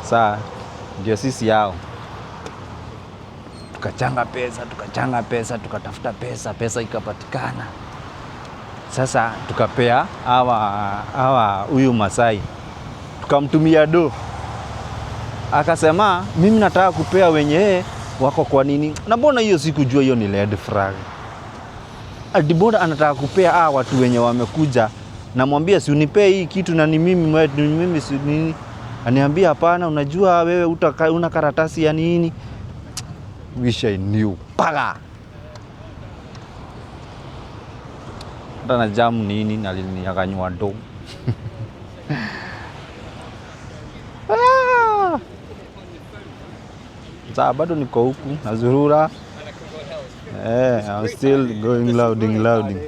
Saa ndio sisi yao tukachanga pesa, tukatafuta pesa ikapatikana. Sasa tukapea hawa huyu Masai, tukamtumia do. Akasema mimi nataka kupea wenye wako kwa nini. Na mbona hiyo sikujua hiyo ni red flag. Adibona anataka kupea watu wenye wamekuja, namwambia si unipee hii kitu na ni mimi si nini. Aniambia hapana, unajua wewe una karatasi ya nini. Wish I knew. Paga. Ndana jamu nini nalininyang'anywa do. Sasa bado niko huku nazurura. I'm still going louding.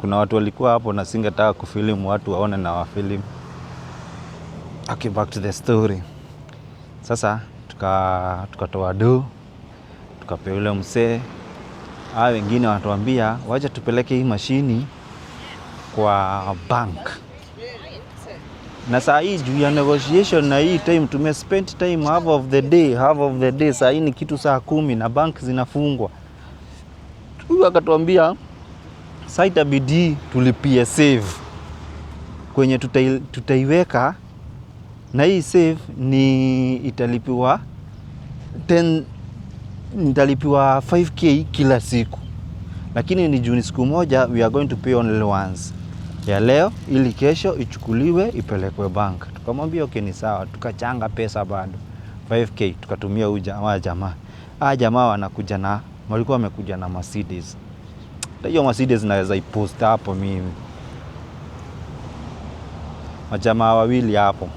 Kuna watu walikuwa hapo na singetaka kufilm watu waone na wafilm. Okay, back to the story. Sasa tukatoa do, tukapea yule msee. Wengine wanatuambia wacha tupeleke hii mashini kwa bank. Na saa hii juu ya negotiation na hii time spend time half of the day. Saa hii ni kitu saa 10 na bank zinafungwa. Huyu akatuambia saa itabidi tulipie save kwenye tutaiweka, na hii save ni italipiwa 5k kila siku, lakini ni juni siku moja. We are going to pay only once ya leo, ili kesho ichukuliwe ipelekwe bank. Tukamwambia okay, ni sawa. Tukachanga pesa bado 5k, tukatumia jamaa wanakuja na walikuwa wamekuja na Mercedes. Hiyo Mercedes naweza ipost hapo mimi. Majamaa wawili hapo.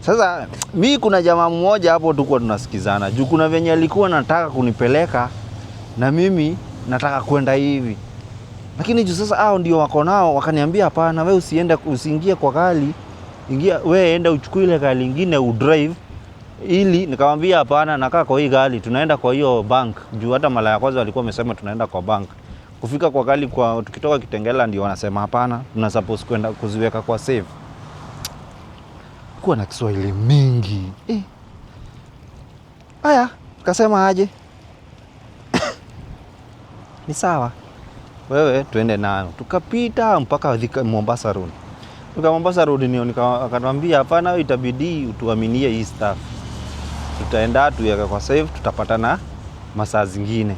Sasa mimi kuna jamaa mmoja hapo tulikuwa tunasikizana. Juu kuna venye alikuwa nataka kunipeleka na mimi nataka kwenda hivi. Lakini juu sasa hao ndio wako nao, wakaniambia hapana, wewe usiingie kwa gari. Wewe enda uchukue ile gari nyingine udrive. Ili nikamwambia hapana, nakaa kwa hii gari, tunaenda kwa hiyo bank. Juu hata mara ya kwanza walikuwa wamesema tunaenda kwa bank. Kufika kwa gari tukitoka Kitengela ndio wanasema hapana, tuna suppose kwenda kuziweka kwa save. Kuwa na Kiswahili mingi. Haya, kasema aje? Ni sawa. Wewe tuende nayo. Tukapita mpaka Mombasa Road. Mombasa Road akaniambia hapana, itabidi utuaminie hii stuff. Tutaenda tuweka kwa save, tutapatana masaa zingine.